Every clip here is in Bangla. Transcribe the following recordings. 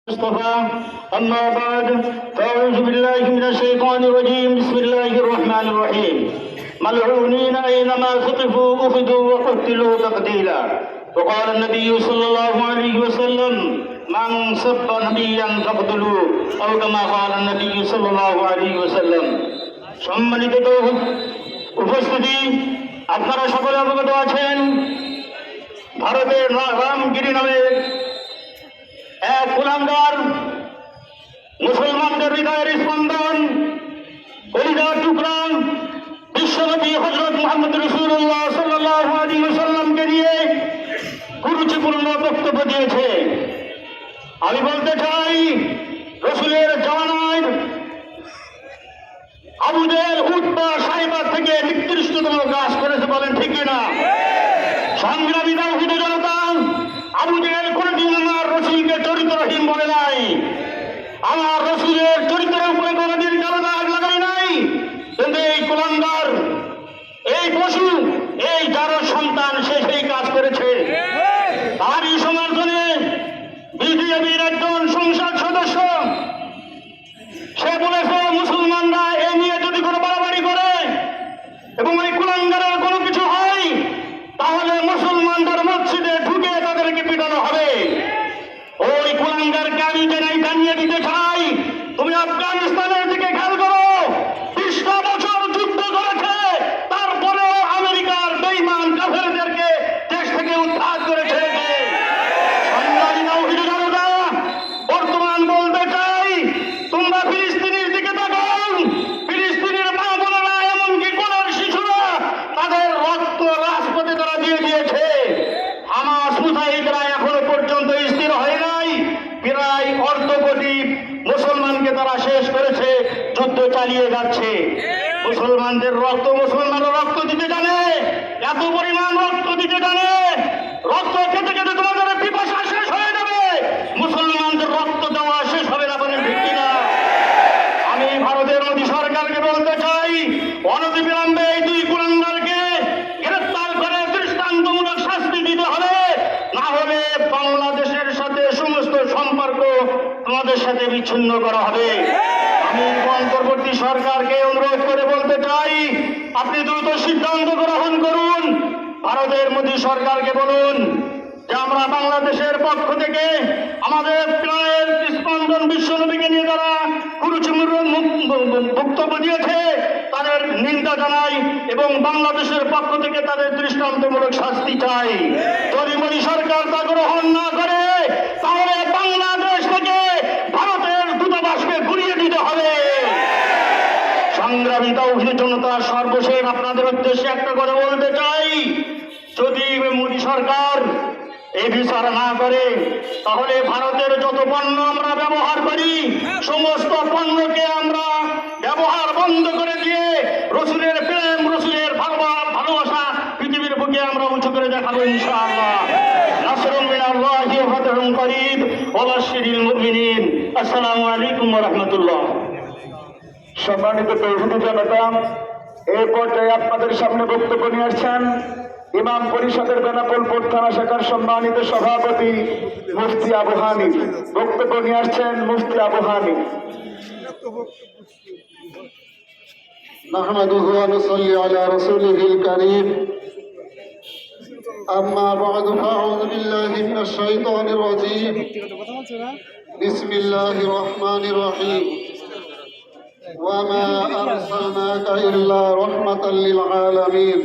مصطفى أما بعد فأعوذ بالله من الشيطان الرجيم بسم الله الرحمن الرحيم ملعونين أينما ثقفوا أخذوا وقتلوا تقتيلا وقال النبي صلى الله عليه وسلم من سب نبيا فاقتلوه أو كما قال النبي صلى الله عليه وسلم সম্মানিত উপস্থিতি আপনারা সকলে অবগত আছেন ভারতের রামগিরি নামে এক কুলাঙ্গার মুসলমানদের হৃদয়ের স্পন্দন কলিজার টুকরা বিশ্বনবী হযরত মুহাম্মদ রাসূলুল্লাহ সাল্লাল্লাহু আলাইহি ওয়াসাল্লামকে নিয়ে কুরুচিপূর্ণ বক্তব্য দিয়েছে। আমি বলতে চাই, রাসূলের জামানায় আবু জেহেল উতবা সাইবা থেকে নিকৃষ্টতম কাজ করেছে, বলেন ঠিক কিনা? সংগ্রামী তাওহীদ জনতা, আবু জেহেল কোনদিন আমার রাসূলকে চরিত্রহীন বলে নাই, আমার রাসূলের চরিত্রের উপরে কোনদিন কালো দাগ লাগাই নাই। কিন্তু এই কুলাঙ্গার, এই পশু, এই যার সন্তান, সে সেই কাজ করেছে। তারই সমর্থনে বিজেপির একজন সংসদ সদস্য সে বলেছে, মুসলমানরা এ নিয়ে যদি কোনো বাড়াবাড়ি করে এবং এই কুলাঙ্গারের কোনো কিছু হয় তাহলে মুসলমানদের মসজিদে ঢুকে তাদেরকে পিটানো হবে। ওই কুলাঙ্গারকে আমি জানিয়ে দিতে চাই, তুমি আফগানিস্তানের দিকে খেয়াল করো, 20টা বছর যুদ্ধ করেছে, তারপরেও আমেরিকার বেঈমান কাফেরদেরকে দেশ থেকে উদ্ধার করেছে। বর্তমান বলতে চাই, তোমরা ফিলিস্তিনের দিকে তাকাও, ফিলিস্তিনের মা বোনেরা, এমনকি কোরআন শিশুরা, তাদের রক্ত রাজপথে তারা দিয়ে দিয়েছে। হামাস মুজাহিদরা এখনো পর্যন্ত স্থির হয় নাই, প্রায় 1/2 কোটি মুসলমানকে তারা শেষ করেছে, যুদ্ধ চালিয়ে যাচ্ছে। মুসলমানদের রক্ত, মুসলমানরা রক্ত দিতে জানে, এত পরিমাণ রক্ত দিতে জানে, রক্ত খেতে খেতে তোমাদের পিপাসা শেষ হয়ে যাবে, মুসলমানদের রক্ত দেওয়া শেষ হবে না, বলেন ঠিক কিনা? আমি ভারতের মোদী সরকারকে বলতে চাই, অনতিবিলম্বে এই 2 কুলাঙ্গারকে গ্রেফতার করে দৃষ্টান্তমূলক শাস্তি দিতে হবে, না হলে বাংলাদেশের সাথে সমস্ত সম্পর্ক তোমাদের সাথে বিচ্ছিন্ন করা হবে। আমি অন্তর্বর্তী সরকারকে অনুরোধ করে বলতে চাই, আপনি দ্রুত সিদ্ধান্ত গ্রহণ করুন। ভারতের মোদী সরকারকে বলুন যে আমরা বাংলাদেশের পক্ষ থেকে আমাদের প্রাণের স্পন্দন বিশ্বনবীকে নিয়ে যারা কুরুচিপূর্ণ বক্তব্য দিয়েছে তাদের নিন্দা জানাই এবং বাংলাদেশের পক্ষ থেকে তাদের দৃষ্টান্তমূলক শাস্তি চাই। যদি মোদী সরকার তা গ্রহণ না করে তাহলে বাংলাদেশ থেকে ভারতের দূতাবাসকে ঘুরিয়ে দিতে হবে। সংগ্রামী তাওহীদ জনতা, সর্বশেষ আপনাদের উদ্দেশ্যে একটা কথা বলতে চাই, যদি মোদী সরকার এই বিচার না করে তাহলে ভারতের যত পণ্য আমরা ব্যবহার করি সমস্ত পণ্যকে আমরা ব্যবহার বন্ধ করে দিয়ে রাসূলের প্রেম, রাসূলের ভালোবাসা পৃথিবীর বুকে আমরা উঁচু করে দেখাবো ইনশাআল্লাহ। নাসরুম মিনাল্লাহি ওয়া ফাতহুন করিব ওয়া বাশশিরিল মুমিনিন। আসসালামু আলাইকুম ওয়া রাহমাতুল্লাহ। সম্মানিত তাওহীদ জনতা, এই পর্যায়ে আপনাদের সামনে বক্তব্য নিয়ে আসছেন ইমাম পরিষদের বেনাপোল থানা শাখার সম্মানিত সভাপতি মুফতি আবু হানিফ। বক্তব্য নিয়ে আসছেন মুফতি আবু হানিফ। নাহমাদুহু ওয়া নুসাল্লি আলা রাসূলিহিল কারীম। আম্মা বা'দু ফাআউযু বিল্লাহি মিনাশ শাইতানির রাজীম। বিসমিল্লাহির রহমানির রহিম। ওয়া মা আরসালনাকা ইল্লা রাহমাতাল লিল আলামিন।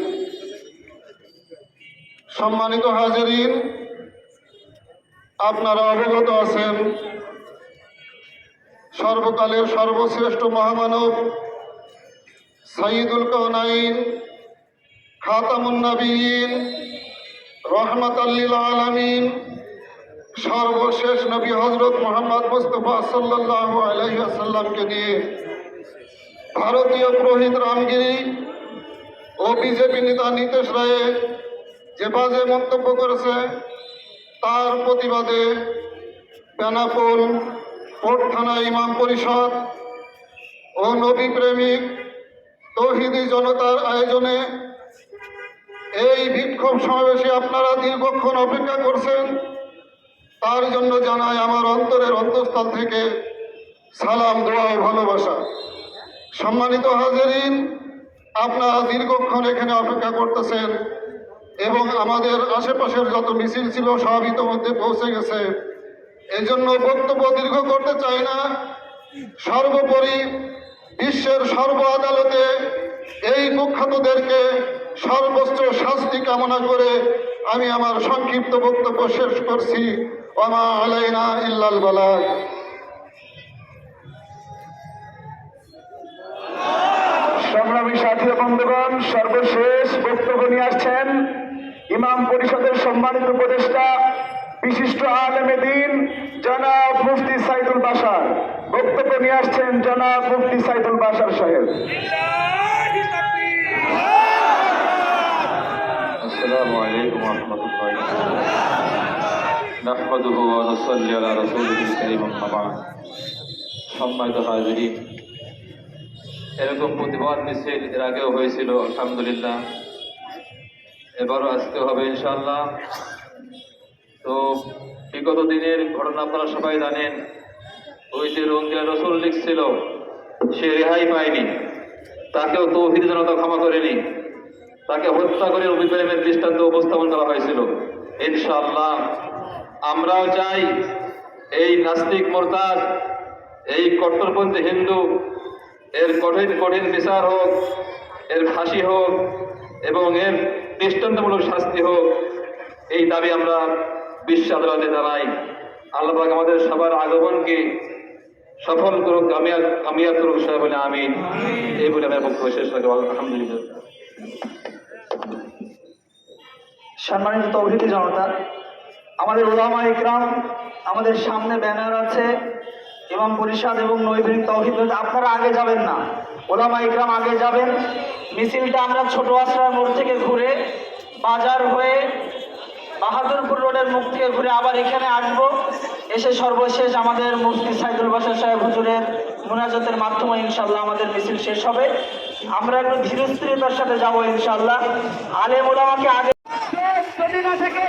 সম্মানিত হাজিরিন, আপনারা অবগত আছেন সর্বকালের সর্বশ্রেষ্ঠ মহামানব সাইয়্যিদুল কাওনাইন, খাতামুন নবিয়্যিন, রাহমাতাল লিল আলামিন, সর্বশেষ নবী হযরত মুহাম্মদ মুস্তাফা সাল্লাল্লাহু আলাইহি ওয়াসাল্লামকে নিয়ে ভারতীয় পুরোহিত রামগিরি ও বিজেপি নেতা নীতিশ রায় যে বাজে মন্তব্য করেছে তার প্রতিবাদে বেনাপোল কোর্ট থানা ইমাম পরিষদ ও নবী প্রেমিক তাওহীদি জনতার আয়োজনে এই বিক্ষোভ সমাবেশে আপনারা দীর্ঘক্ষণ অপেক্ষা করছেন। তার জন্য জানাই আমার অন্তরের অন্তঃস্থল থেকে সালাম, দোয়া ও ভালোবাসা। সম্মানিত হাজেরিন, আপনারা দীর্ঘক্ষণ এখানে অপেক্ষা করতেছেন এবং আমাদের আশেপাশের যত মিছিল ছিল সব ইতোমধ্যে পৌঁছে গেছে। এই জন্য বক্তব্য দীর্ঘ করতে চাই না। সর্বোপরি বিশ্বের সর্ব আদালতে এই কুখ্যাতদেরকে সর্বোচ্চ শাস্তি কামনা করে আমি আমার সংক্ষিপ্ত বক্তব্য শেষ করছি। ওমা আলাইনা ইল্লাল বালাগ। সংগ্রামী সাথী ও বন্ধুগণ, সর্বশেষ বক্তব্য নিয়ে আসছেন ইমাম পরিষদের সম্মানিত উপদেষ্টা বিশিষ্ট আলেমে দ্বীন জনাব মুফতি সাইদুল বাশার। বক্তব্য নিয়ে আসছেন জনাব মুফতি সাইদুল বাশার সাহেব। আসসালামু আলাইকুম ওয়া রাহমাতুল্লাহি ওয়া বারাকাতুহু। নাহমাদুহু ওয়া নুসাল্লি আলা রাসূলিহিল কারীম, আম্মা বা'দ। সম্মানিত হাজিরিন, এরকম প্রতিবাদ মিছিল এর আগেও হয়েছিল, আলহামদুলিল্লাহ। এবারও আজকে হবে ইনশাআল্লাহ। তো বিগত দিনের ঘটনা আপনারা সবাই জানেন। ওই যে রঙ্গিলা রসুল লিখছিল, সে রেহাই পায়নি, তাকেও তৌহিদ জনতা ক্ষমা করেনি, তাকে হত্যা করে নবী প্রেমের দৃষ্টান্ত উপস্থাপন করা হয়েছিল। ইনশাআল্লাহ আমরাও চাই এই নাস্তিক মোরতাদ, এই কট্টরপন্থী হিন্দু, এর কঠিন কঠিন বিচার হোক, এর ফাঁসি হোক এবং এর দৃষ্টান্তমূলক শাস্তি হোক, এই দাবি আমরা বিশ্ব আদালতে জানাই। আল্লাহ পাক আমাদের সবার আগমনকে সফল করুক, কামিয়াব করুক, সবাই বলে আমিন। এই বলে আমি বক্তব্য শেষ করব। আলহামদুলিল্লাহ। সম্মানিত তৌহিদি জনতা, আমাদের উলামা ইকরাম, আমাদের সামনে ব্যানার আছে ইমাম পরিষদ এবং নৈবেদিক তৌহিদ। আপনারা আগে যাবেন না, উলামা ইকরাম আগে যাবেন। মিছিলটা আমরা ছোট আশ্রয় মোড় থেকে ঘুরে বাজার হয়ে বাহাদুরপুর রোডের মুখ থেকে ঘুরে আবার এখানে আসব। এসে সর্বশেষ আমাদের মুফতি সাইদুল বাশার সাহেব হুজুরের মুনাজাতের মাধ্যমে ইনশাআল্লাহ আমাদের মিছিল শেষ হবে। আমরা একটু ধীরস্থিরতার সাথে যাব ইনশাআল্লাহ। আলেম ওলামাকে আগে থেকে